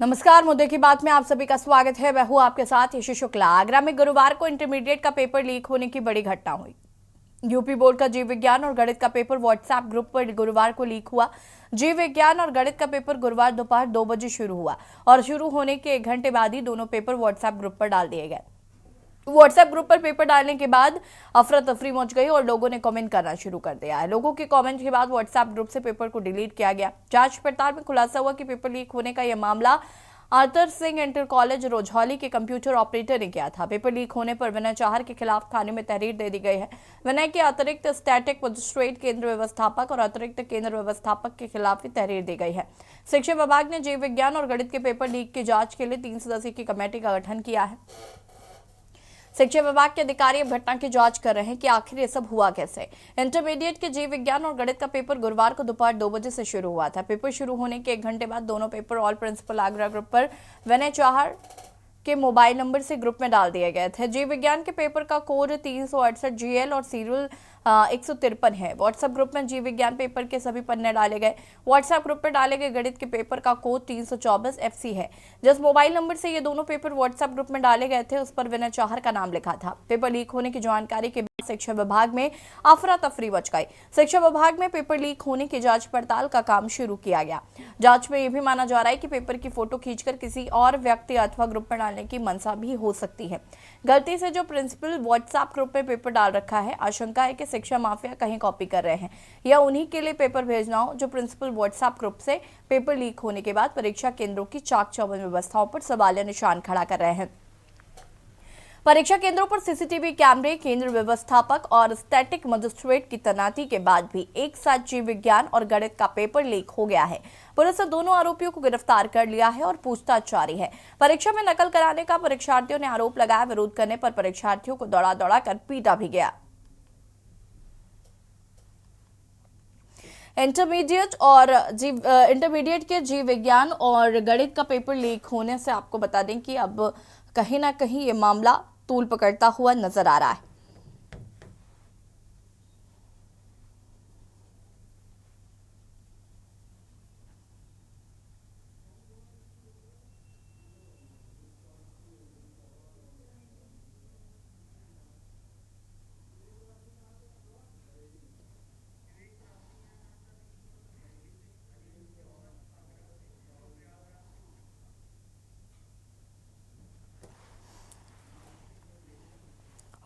नमस्कार। मुद्दे की बात में आप सभी का स्वागत है। मैं हूं आपके साथ यशी शुक्ला। आगरा में गुरुवार को इंटरमीडिएट का पेपर लीक होने की बड़ी घटना हुई। यूपी बोर्ड का जीव विज्ञान और गणित का पेपर व्हाट्सएप ग्रुप पर गुरुवार को लीक हुआ। जीव विज्ञान और गणित का पेपर गुरुवार दोपहर 2 बजे शुरू हुआ और शुरू होने के 1 घंटे बाद ही दोनों पेपर व्हाट्सएप ग्रुप पर डाल दिए गए। व्हाट्सएप ग्रुप पर पेपर डालने के बाद अफरा तफरी मच गई और लोगों ने कमेंट करना शुरू कर दिया है। लोगों के कमेंट के बाद व्हाट्सएप ग्रुप से पेपर को डिलीट किया गया। जांच पड़ताल में खुलासा हुआ कि पेपर लीक होने का यह मामला आर्थर सिंह इंटर कॉलेज रोजौली के कंप्यूटर ऑपरेटर ने किया था। पेपर लीक होने पर विनय चाहर के खिलाफ थाने में तहरीर दे दी गई है। विनय के अतिरिक्त स्टैटिक मजिस्ट्रेट केंद्र व्यवस्थापक और अतिरिक्त केंद्र व्यवस्थापक के खिलाफ भी तहरीर दी गई है। शिक्षा विभाग ने जीव विज्ञान और गणित के पेपर लीक की जांच के लिए 3 सदस्यीय की कमेटी का गठन किया है। शिक्षा विभाग के अधिकारी अब घटना की जांच कर रहे हैं कि आखिर ये सब हुआ कैसे। इंटरमीडिएट के जीव विज्ञान और गणित का पेपर गुरुवार को दोपहर 2 बजे से शुरू हुआ था। पेपर शुरू होने के 1 घंटे बाद दोनों paper all principal Agra group पर विनय चाहर के मोबाइल नंबर से ग्रुप में डाल दिए गए थे। जीव विज्ञान के पेपर का कोड 368 GL और सीरियल 153 है। व्हाट्सएप ग्रुप में जीव विज्ञान पेपर के सभी पन्ने डाले गए। व्हाट्सएप ग्रुप पर डाले गए गणित के पेपर का कोड 324 FC है। जिस मोबाइल नंबर से ये दोनों पेपर व्हाट्सएप ग्रुप में डाले गए थे उस पर विनय चाहर का नाम लिखा था। पेपर लीक होने की जानकारी के बाद शिक्षा विभाग में अफरा तफरी मच गई। शिक्षा विभाग में पेपर लीक होने की जांच पड़ताल का काम शुरू किया गया। जांच में यह भी माना जा रहा है कि पेपर की फोटो खींचकर किसी और व्यक्ति अथवा ग्रुप में डालने की मंशा भी हो सकती है। गलती से जो प्रिंसिपल व्हाट्सएप ग्रुप में पेपर डाल रखा है, आशंका है कि शिक्षा माफिया कहीं कॉपी कर रहे हैं या उन्हीं के लिए पेपर भेजना हो जो प्रिंसिपल व्हाट्सएप ग्रुप से पेपर लीक होने के बाद परीक्षा केंद्रों की चाक चौबंद व्यवस्थाओं पर सवालिया निशान खड़ा कर रहे हैं। परीक्षा केंद्रों पर सीसीटीवी कैमरे, केंद्र व्यवस्थापक और स्टैटिक मजिस्ट्रेट की तैनाती के बाद भी एक साथ जीव विज्ञान और गणित का पेपर लीक हो गया है। पुलिस ने दोनों आरोपियों को गिरफ्तार कर लिया है और पूछताछ जारी है। परीक्षा में नकल कराने का परीक्षार्थियों ने आरोप लगाया। विरोध करने पर परीक्षार्थियों को दौड़ा दौड़ा कर पीटा भी गया। इंटरमीडिएट के जीव विज्ञान और गणित का पेपर लीक होने से आपको बता दें कि अब कहीं ना कहीं ये मामला तूल पकड़ता हुआ नजर आ रहा है।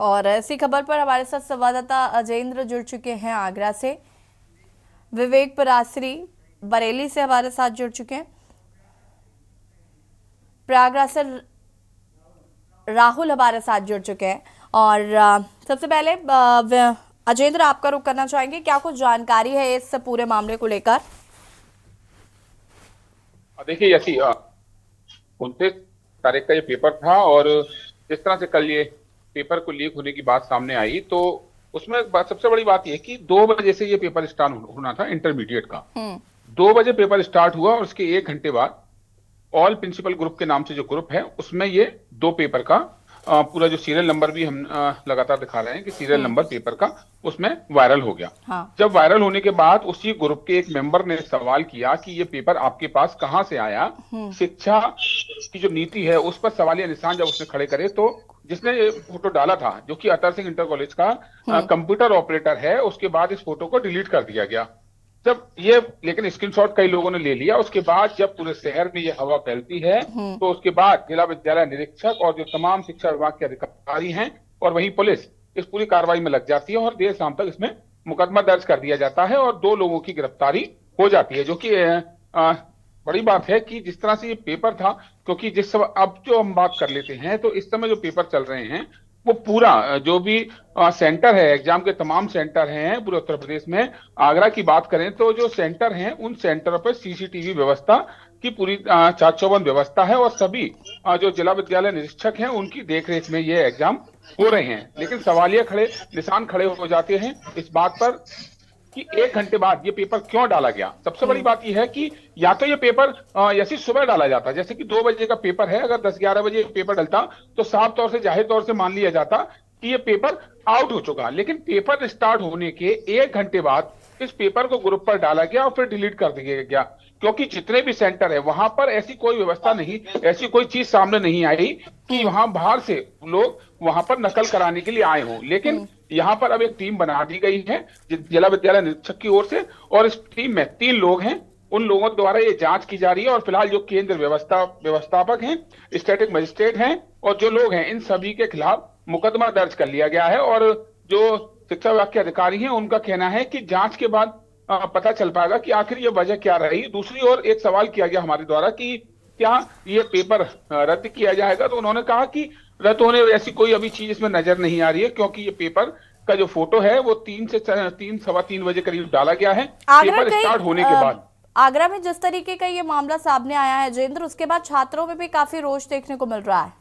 और ऐसी खबर पर हमारे साथ संवाददाता अजेंद्र जुड़ चुके हैं आगरा से। विवेक परासरी बरेली से हमारे साथ जुड़ चुके हैं। प्रयागराज से राहुल हमारे साथ जुड़ चुके हैं। और सबसे पहले अजेंद्र, आपका रुख करना चाहेंगे, क्या कुछ जानकारी है इस पूरे मामले को लेकर? देखिए यसी 29 तारीख का ये पेपर था और जिस तरह से कल ये पेपर को लीक होने की बात सामने आई तो उसमें सबसे बड़ी बात यह कि 2 बजे से ये पेपर स्टार्ट होना था इंटरमीडिएट का। 2 बजे पेपर स्टार्ट हुआ और उसके 1 घंटे बाद ऑल प्रिंसिपल ग्रुप के नाम से जो ग्रुप है उसमें ये 2 पेपर का पूरा जो सीरियल नंबर भी हम लगातार दिखा रहे हैं कि सीरियल नंबर पेपर का उसमें वायरल हो गया। हाँ। जब वायरल होने के बाद उसी ग्रुप के एक मेंबर ने सवाल किया कि ये पेपर आपके पास कहां से आया। शिक्षा की जो नीति है उस पर सवालिया निशान जब उसने खड़े करे तो जिसने ये फोटो डाला था, जो कि अतर सिंह इंटर कॉलेज का कंप्यूटर ऑपरेटर है, उसके बाद इस फोटो को डिलीट कर दिया गया। जब ये लेकिन स्क्रीनशॉट कई लोगों ने ले लिया। उसके बाद जब पूरे शहर में ये हवा फैलती है तो उसके बाद जिला विद्यालय निरीक्षक और जो तमाम शिक्षा विभाग के अधिकारी हैं और वहीं पुलिस इस पूरी कार्रवाई में लग जाती है और देर शाम तक इसमें मुकदमा दर्ज कर दिया जाता है और 2 लोगों की गिरफ्तारी हो जाती है, जो कि बड़ी बात है कि जिस तरह से ये पेपर था। क्योंकि जिस समय अब जो हम बात कर लेते हैं तो इस समय जो पेपर चल रहे हैं वो पूरा जो भी सेंटर है, एग्जाम के तमाम सेंटर हैं पूरे उत्तर प्रदेश में। आगरा की बात करें तो जो सेंटर हैं उन सेंटरों पर सीसीटीवी व्यवस्था की पूरी चाक चौबंद व्यवस्था है और सभी जो जिला विद्यालय निरीक्षक हैं उनकी देखरेख में ये एग्जाम हो रहे हैं। लेकिन सवालिया निशान खड़े हो जाते हैं इस बात पर कि 1 घंटे बाद ये पेपर क्यों डाला गया। सबसे बड़ी बात यह है कि या तो ये पेपर ऐसी सुबह डाला जाता, जैसे कि 2 बजे का पेपर है, अगर 10-11 बजे पेपर डलता तो साफ तौर से जाहिर तौर से मान लिया जाता कि ये पेपर आउट हो चुका। लेकिन पेपर स्टार्ट होने के 1 घंटे बाद इस पेपर को ग्रुप पर डाला गया और फिर डिलीट कर दिया गया। क्योंकि जितने भी सेंटर है वहां पर ऐसी कोई व्यवस्था नहीं, ऐसी कोई चीज सामने नहीं आई कि वहां बाहर से लोग वहां पर नकल कराने के लिए आए हों। लेकिन यहाँ पर अब एक टीम बना दी गई है जिला विद्यालय निरीक्षक की ओर से, और इस टीम में 3 लोग हैं। उन लोगों द्वारा ये जांच की जा रही है और फिलहाल जो केंद्र व्यवस्थापक हैं, स्टैटिक मजिस्ट्रेट हैं और जो लोग हैं, इन सभी के खिलाफ मुकदमा दर्ज कर लिया गया है। और जो शिक्षा विभाग के अधिकारी हैं उनका कहना है कि जांच के बाद पता चल पाएगा कि आखिर ये वजह क्या रही। दूसरी ओर एक सवाल किया गया हमारे द्वारा कि क्या ये पेपर रद्द किया जाएगा, तो उन्होंने कहा कि रद्द होने ऐसी कोई अभी चीज इसमें नजर नहीं आ रही है, क्योंकि ये पेपर का जो फोटो है वो 3 से 3 सवा 3 बजे करीब डाला गया है पेपर स्टार्ट होने के बाद। आगरा में जिस तरीके का ये मामला सामने आया है जेंद्र, उसके बाद छात्रों में भी काफी रोष देखने को मिल रहा है।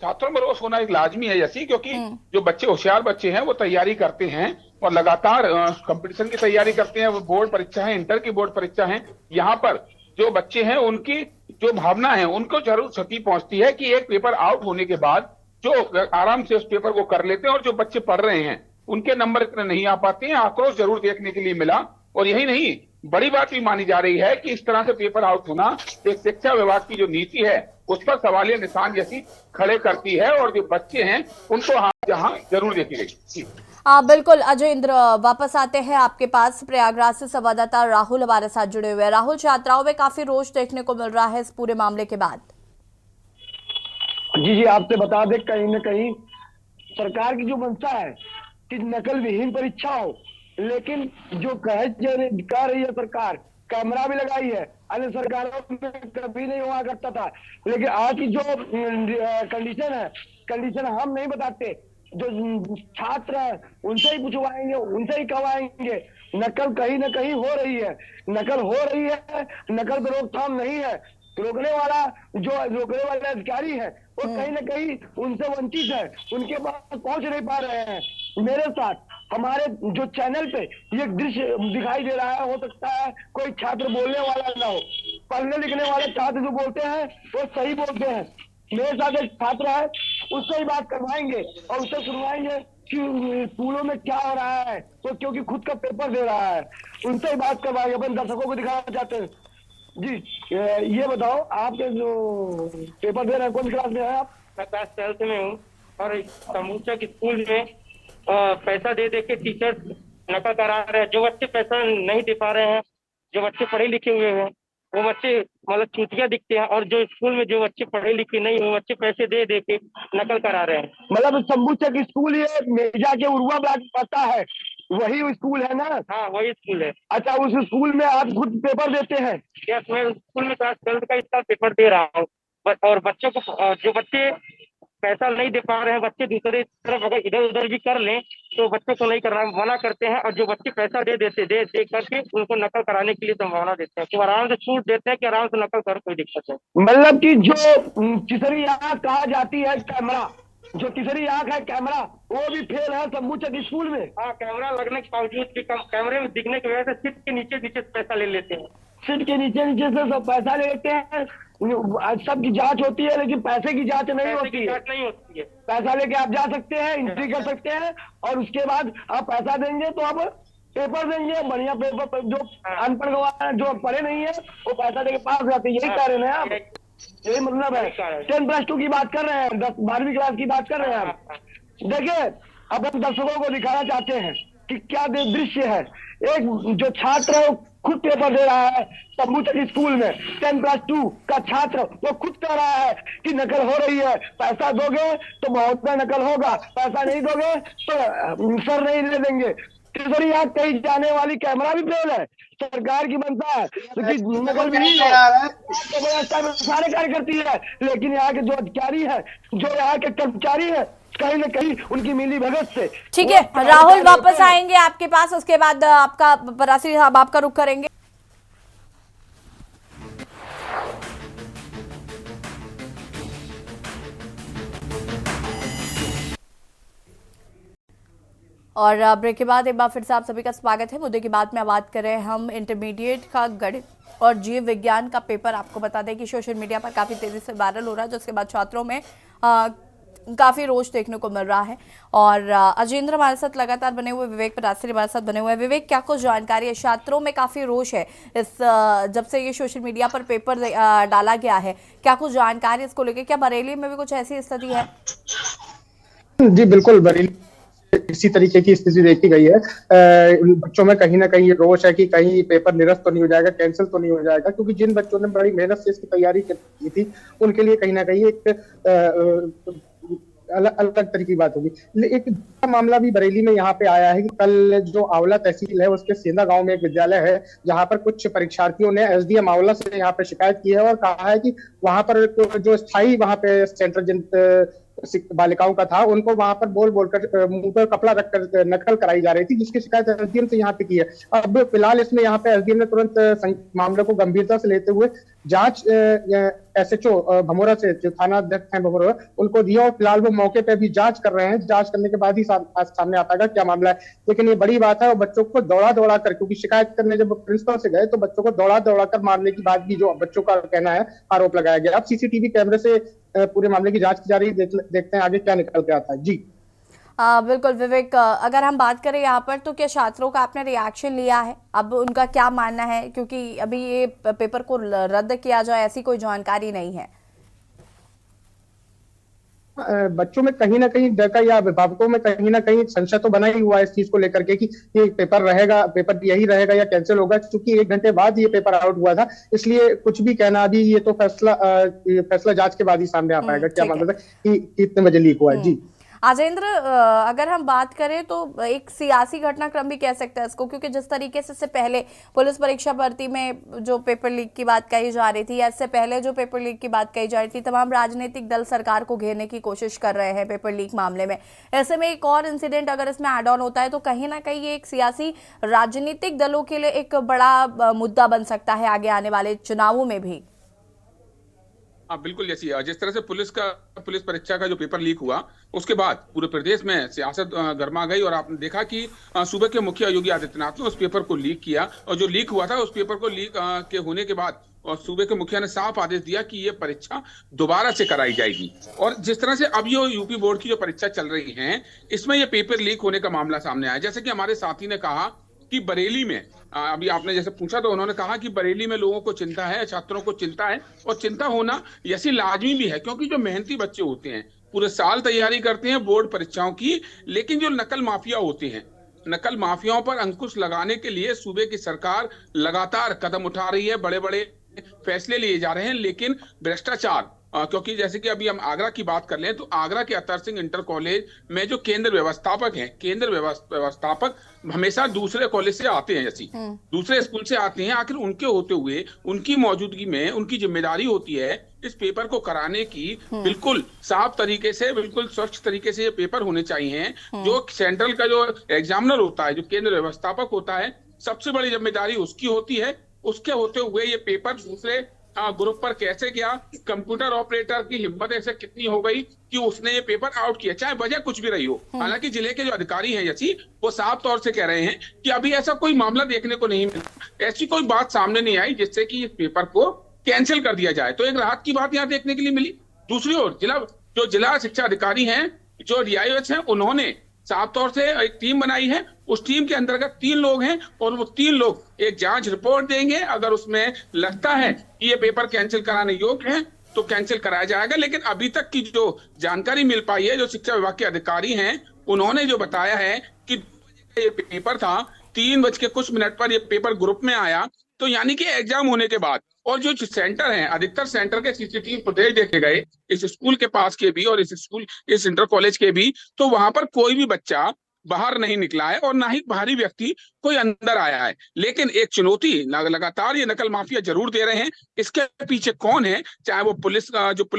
छात्रों में रोष होना एक लाजमी है जैसी, क्योंकि जो बच्चे होशियार बच्चे हैं वो तैयारी करते हैं और लगातार कंपटीशन की तैयारी करते हैं। वो बोर्ड परीक्षा है, इंटर की बोर्ड परीक्षा है, यहाँ पर जो बच्चे हैं उनकी जो भावना है उनको जरूर क्षति पहुंचती है कि एक पेपर आउट होने के बाद जो आराम से उस पेपर को कर लेते हैं और जो बच्चे पढ़ रहे हैं उनके नंबर इतने नहीं आ पाते हैं। आक्रोश जरूर देखने के लिए मिला। और यही नहीं, बड़ी बात भी मानी जा रही है कि इस तरह से पेपर आउट होना एक शिक्षा विभाग की जो नीति है उस पर सवालिया निशान जैसी खड़े करती है, और जो बच्चे हैं उनको जहां जरूर देखी गई। बिल्कुल अजयेंद्र, वापस आते हैं आपके पास। प्रयागराज से संवाददाता राहुल हमारे साथ जुड़े हुए हैं। राहुल, छात्राओं में काफी रोष देखने को मिल रहा है इस पूरे मामले के बाद। जी, आपसे बता दें, कहीं न कहीं सरकार की जो मंशा है कि नकल विहीन परीक्षा हो, लेकिन जो कह रही है सरकार, कैमरा भी लगाई है, अन्य सरकारों में कभी नहीं हुआ करता था। लेकिन आज की जो कंडीशन हम नहीं बताते, जो छात्र है उनसे ही पूछवाएंगे, उनसे ही करवाएंगे। नकल कहीं न कहीं हो रही है, नकल पर रोकथाम नहीं है। रोकने वाले अधिकारी है वो कहीं न कहीं उनसे वंचित है, उनके पास पहुंच नहीं पा रहे हैं। मेरे साथ हमारे जो चैनल पे ये दृश्य दिखाई दे रहा है, हो सकता है कोई छात्र बोलने वाला ना हो, पढ़ने लिखने वाले छात्र जो बोलते हैं वो सही बोलते हैं। मेरे साथ एक छात्र है, उससे ही बात करवाएंगे और उससे सुनवाएंगे कि स्कूलों में क्या हो रहा है, तो क्योंकि खुद का पेपर दे रहा है, उनसे ही बात करवाएंगे। अपन दर्शकों को दिखाना चाहते हैं। जी, ये बताओ, आप जो पेपर दे रहे हैं कौन क्लास में है आप? मैं क्लास 12 में हूँ और समूचा के स्कूल में पैसा दे के टीचर नकल करा रहे हैं। जो बच्चे पैसा नहीं दे पा रहे हैं, जो बच्चे पढ़े लिखे हुए हैं, वो बच्चे मतलब चूतिया दिखते हैं, और जो स्कूल में जो बच्चे पढ़े लिखे नहीं हुए बच्चे पैसे दे के नकल करा रहे हैं। मतलब समूचा की स्कूल ये मेजा के उर्वा ब्लॉक पता है, वही स्कूल है ना? हाँ, वही स्कूल है। अच्छा, उस स्कूल में आप खुद पेपर देते हैं? यस, मैं स्कूल में क्लास 12 का इस साल पेपर दे रहा हूँ। और बच्चों को, जो बच्चे पैसा नहीं दे पा रहे हैं, बच्चे दूसरे तरफ अगर इधर उधर भी कर लें तो बच्चों को नहीं करना मना करते हैं, और जो बच्चे पैसा दे करके उनको नकल कराने के लिए संभावना देते हैं, तो आराम से छूट देते हैं कि आराम से नकल कर, कोई दिक्कत नहीं। मतलब कि जो तीसरी आंख कहा जाती है कैमरा, जो तीसरी आंख है कैमरा, वो भी फेल है समूचा स्कूल में। हाँ, कैमरा लगने के बावजूद भी कैमरे में दिखने की वजह से सीट के नीचे पैसा ले लेते हैं। सीट के नीचे से सब पैसा ले लेते हैं। सबकी जांच होती है लेकिन पैसे की जांच नहीं होती है। पैसा लेके आप जा सकते हैं, एंट्री कर सकते हैं, और उसके बाद आप पैसा देंगे तो आप पेपर देंगे, बढ़िया पेपर। जो अनपढ़ गवाह जो पढ़े नहीं है वो पैसा देके पास हो जाते हैं। यही कह रहे हैं आप? यही मतलब है? 10+2 की बात कर रहे हैं, 12वीं क्लास की बात कर रहे हैं आप? देखिए, अब हम दर्शकों को दिखाना चाहते हैं कि क्या दृश्य है। एक जो छात्र है वो खुद पेपर दे रहा है समूचा स्कूल में, 10+2 का छात्र, वो खुद कह रहा है कि नकल हो रही है। पैसा दोगे तो बहुत नकल होगा, पैसा नहीं दोगे तो सर नहीं ले देंगे। तीसरी आंख कहीं जाने वाली कैमरा भी फेल है। सरकार की बनता है कि नकल भी नहीं है, सारे कार्य करती है, लेकिन यहाँ के जो अधिकारी है, जो यहाँ के कर्मचारी है, कहीं न कहीं उनकी मिली भगत से। ठीक है राहुल, वापस आएंगे आपके पास, उसके बाद आपका परासी साहब आपका रुख करेंगे। और ब्रेक के बाद एक बार फिर से आप सभी का स्वागत है। मुद्दे की बात में बात कर रहे हैं हम इंटरमीडिएट का गणित और जीव विज्ञान का पेपर। आपको बता दें कि सोशल मीडिया पर काफी तेजी से वायरल हो रहा है, जिसके बाद छात्रों में काफी रोष देखने को मिल रहा है। और अजेंद्र हमारे साथ लगातार बने हुए, विवेक परासरी हमारे साथ बने हुए हैं। विवेक, क्या कुछ जानकारी है? छात्रों में काफी रोष है इस जब से ये सोशल मीडिया पर पेपर डाला गया है, क्या कुछ जानकारी इसको लेकर? क्या बरेली में भी कुछ ऐसी स्थिति है? जी बिल्कुल, बरेली इसी तरीके की स्थिति देखी गई है। बच्चों में कहीं ना कहीं रोष है कि कहीं पेपर निरस्त तो नहीं हो जाएगा, कैंसिल तो नहीं हो जाएगा, क्योंकि जिन बच्चों ने बड़ी मेहनत से इसकी तैयारी की थी उनके लिए कहीं ना कहीं एक अलग अलग तरीके की बात होगी। एक मामला भी बरेली में यहाँ पे आया है कि कल जो आंवला तहसील है उसके सेंधा गांव में एक विद्यालय है जहाँ पर कुछ परीक्षार्थियों ने एसडीएम आंवला से यहाँ पे शिकायत की है और कहा है कि वहां पर जो स्थायी वहां पे सेंटर जिन बालिकाओं का था उनको वहां पर बोल बोलकर मुंह पर कपड़ा रखकर नकल कराई जा रही थी, जिसकी शिकायत एसडीएम से यहाँ पे की है। अब फिलहाल इसमें यहाँ पे एसडीएम ने तुरंत मामले को गंभीरता से लेते हुए जांच एसएचओ भमोरा से, जो थाना अध्यक्ष हैं भमोरा, उनको दिया और फिलहाल वो मौके पे भी जांच कर रहे हैं। जांच करने के बाद ही सामने आता है क्या मामला है। लेकिन ये बड़ी बात है और बच्चों को दौड़ा दौड़ा कर, क्योंकि शिकायत करने जब प्रिंसिपल से गए तो बच्चों को दौड़ा दौड़ा कर मारने की बात भी जो बच्चों का कहना है, आरोप लगाया गया। अब सीसीटीवी कैमरे से पूरे मामले की जांच की जा रही है, देखते हैं आगे क्या निकल के आता है। जी बिल्कुल विवेक, अगर हम बात करें यहाँ पर तो क्या छात्रों का आपने रिएक्शन लिया है? अब उनका क्या मानना है, क्योंकि अभी ये पेपर को रद्द किया जाए ऐसी कोई जानकारी नहीं है। बच्चों में कहीं ना कहीं डर का या अभिभावकों में कहीं ना कहीं संशय तो बना ही हुआ है इस चीज को लेकर के कि ये पेपर रहेगा, पेपर यही रहेगा या कैंसिल होगा, क्योंकि 1 घंटे बाद ये पेपर आउट हुआ था। इसलिए कुछ भी कहना अभी, ये तो फैसला जांच के बाद ही सामने आ पाएगा क्या मतलब है कि कितने बजे लीक हुआ है। जी अजेंद्र, अगर हम बात करें तो एक सियासी घटनाक्रम भी कह सकते हैं इसको, क्योंकि जिस तरीके से इससे पहले पुलिस परीक्षा भर्ती में जो पेपर लीक की बात कही जा रही थी या इससे पहले जो पेपर लीक की बात कही जा रही थी, तमाम राजनीतिक दल सरकार को घेरने की कोशिश कर रहे हैं पेपर लीक मामले में। ऐसे में एक और इंसिडेंट अगर इसमें एड ऑन होता है तो कहीं ना कहीं ये एक सियासी राजनीतिक दलों के लिए एक बड़ा मुद्दा बन सकता है आगे आने वाले चुनावों में भी। हाँ बिल्कुल, जैसी जिस तरह से पुलिस परीक्षा का जो पेपर लीक हुआ उसके बाद पूरे प्रदेश में सियासत गर्मा गई और आपने देखा कि सूबे के मुखिया योगी आदित्यनाथ ने उस पेपर को लीक किया और जो लीक हुआ था उस पेपर को लीक के होने के बाद और सूबे के मुखिया ने साफ आदेश दिया कि ये परीक्षा दोबारा से कराई जाएगी। और जिस तरह से अब ये यूपी बोर्ड की जो परीक्षा चल रही है इसमें ये पेपर लीक होने का मामला सामने आया। जैसे कि हमारे साथी ने कहा कि बरेली में, अभी आपने जैसे पूछा तो उन्होंने कहा कि बरेली में लोगों को चिंता है, छात्रों को चिंता है और चिंता होना ऐसी लाजमी भी है, क्योंकि जो मेहनती बच्चे होते हैं पूरे साल तैयारी करते हैं बोर्ड परीक्षाओं की, लेकिन जो नकल माफिया होते हैं, नकल माफियाओं पर अंकुश लगाने के लिए सूबे की सरकार लगातार कदम उठा रही है, बड़े बड़े फैसले लिए जा रहे हैं, लेकिन भ्रष्टाचार, क्योंकि जैसे कि अभी हम आगरा की बात कर लें तो आगरा के अतर सिंह इंटर कॉलेज में जो केंद्र व्यवस्थापक हैं, केंद्र व्यवस्थापक हमेशा दूसरे कॉलेज से आते हैं, जैसे दूसरे स्कूल से आते हैं, आखिर उनके होते हुए उनकी मौजूदगी में उनकी जिम्मेदारी होती है इस पेपर को कराने की। बिल्कुल साफ तरीके से, बिल्कुल स्वच्छ तरीके से ये पेपर होने चाहिए। जो सेंट्रल का जो एग्जामिनर होता है, जो केंद्र व्यवस्थापक होता है, सबसे बड़ी जिम्मेदारी उसकी होती है। उसके होते हुए ये पेपर दूसरे ग्रुप पर कैसे गया, कंप्यूटर ऑपरेटर की हिम्मत ऐसे कितनी हो गई कि उसने ये पेपर आउट किया, चाहे वजह कुछ भी रही हो। हालांकि जिले के जो अधिकारी हैं यसी, वो साफ तौर से कह रहे हैं कि अभी ऐसा कोई मामला देखने को नहीं मिला, ऐसी कोई बात सामने नहीं आई जिससे कि इस पेपर को कैंसिल कर दिया जाए। तो एक राहत की बात यहाँ देखने के लिए मिली। दूसरी ओर जिला शिक्षा अधिकारी हैं, जो डीआईओएस हैं, उन्होंने साफ तौर से एक टीम बनाई है। उस टीम के अंतर्गत 3 लोग हैं और वो 3 लोग एक जांच रिपोर्ट देंगे। अगर उसमें लगता है कि ये पेपर कैंसिल कराने योग्य है तो कैंसिल कराया जाएगा। लेकिन अभी तक की जो जानकारी मिल पाई है, जो शिक्षा विभाग के अधिकारी हैं, उन्होंने जो बताया है कि ये पेपर था 3 बज के कुछ मिनट पर ये पेपर ग्रुप में आया, तो यानी कि एग्जाम होने के बाद। और जो सेंटर हैं, अधिकतर सेंटर के सीसीटीवी फुटेज देखे गए इस स्कूल के पास के भी और इस इंटर कॉलेज के भी, तो वहां पर कोई भी बच्चा बाहर नहीं निकला है और ना ही बाहरी व्यक्ति कोई अंदर आया है। लेकिन एक चुनौती लगातार ये नकल माफिया जरूर दे रहे हैं। इसके पीछे कौन है, चाहे वो पुलिस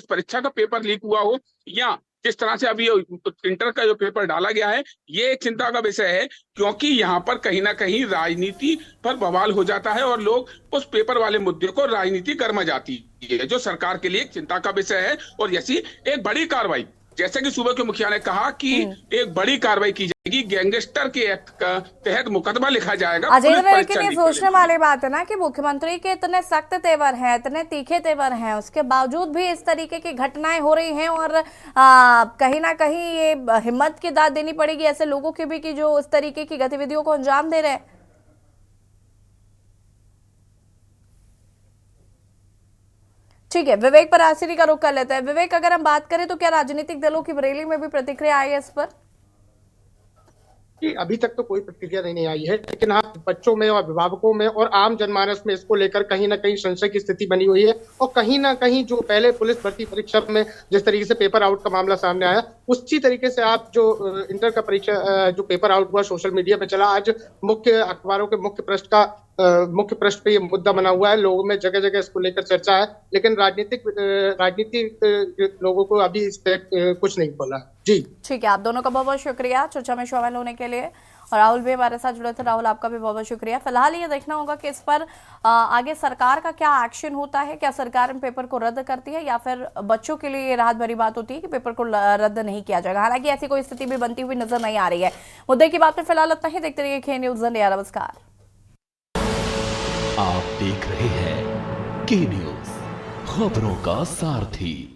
परीक्षा का पेपर लीक हुआ हो या जिस तरह से अभी इंटर का जो पेपर डाला गया है, ये एक चिंता का विषय है, क्योंकि यहाँ पर कहीं ना कहीं राजनीति पर बवाल हो जाता है और लोग उस पेपर वाले मुद्दे को राजनीति गर्मा जाती है, जो सरकार के लिए एक चिंता का विषय है। और ऐसी एक बड़ी कार्रवाई जैसे कि सूबे के मुखिया ने कहा कि एक बड़ी कार्रवाई की जाएगी, गैंगस्टर के एक्ट का तहत मुकदमा लिखा जाएगा। अजय पुलिस लेकिन परीक्षा ये नहीं सोचने करेगी। वाली बात है ना कि मुख्यमंत्री के इतने सख्त तेवर हैं, इतने तीखे तेवर हैं, उसके बावजूद भी इस तरीके की घटनाएं हो रही हैं और कहीं ना कहीं ये हिम्मत की दाद देनी पड़ेगी ऐसे लोगों की भी कि जो इस तरीके की गतिविधियों को अंजाम दे रहे हैं। ठीक है, विवेक परासिरी का रुख कर लेते हैं। विवेक, अगर हम बात करें तो क्या राजनीतिक दलों की बरेली में भी प्रतिक्रिया आई है इस पर? कि अभी तक तो कोई प्रतिक्रिया नहीं आई है, लेकिन हाँ, बच्चों में और अभिभावकों में और आम जनमानस में इसको लेकर कहीं ना कहीं संशय की स्थिति बनी हुई है। और कहीं ना कहीं जो पहले पुलिस भर्ती परीक्षा में जिस तरीके से पेपर आउट का मामला सामने आया, उसी तरीके से आप जो इंटर का परीक्षा जो पेपर आउट हुआ सोशल मीडिया पे चला, आज मुख्य अखबारों के मुख्य पृष्ठ पे ये मुद्दा बना हुआ है। लोगों में जगह जगह इसको लेकर चर्चा है, लेकिन राजनीतिक लोगों को अभी इस पे कुछ नहीं बोला। जी ठीक है, आप दोनों का बहुत बहुत शुक्रिया चर्चा में शामिल होने के लिए। और राहुल भी हमारे साथ जुड़े थे। राहुल, आपका भी बहुत बहुत शुक्रिया। फिलहाल ये देखना होगा कि इस पर आगे सरकार का क्या एक्शन होता है। क्या सरकार इन पेपर को रद्द करती है या फिर बच्चों के लिए राहत भरी बात होती है कि पेपर को रद्द नहीं किया जाएगा। हालांकि ऐसी कोई स्थिति भी बनती हुई नजर नहीं आ रही है। मुद्दे की बात में फिलहाल इतना ही। देखते रहिए के न्यूज़ इंडिया। नमस्कार। आप देख रहे हैं के न्यूज़, खबरों का सारथी।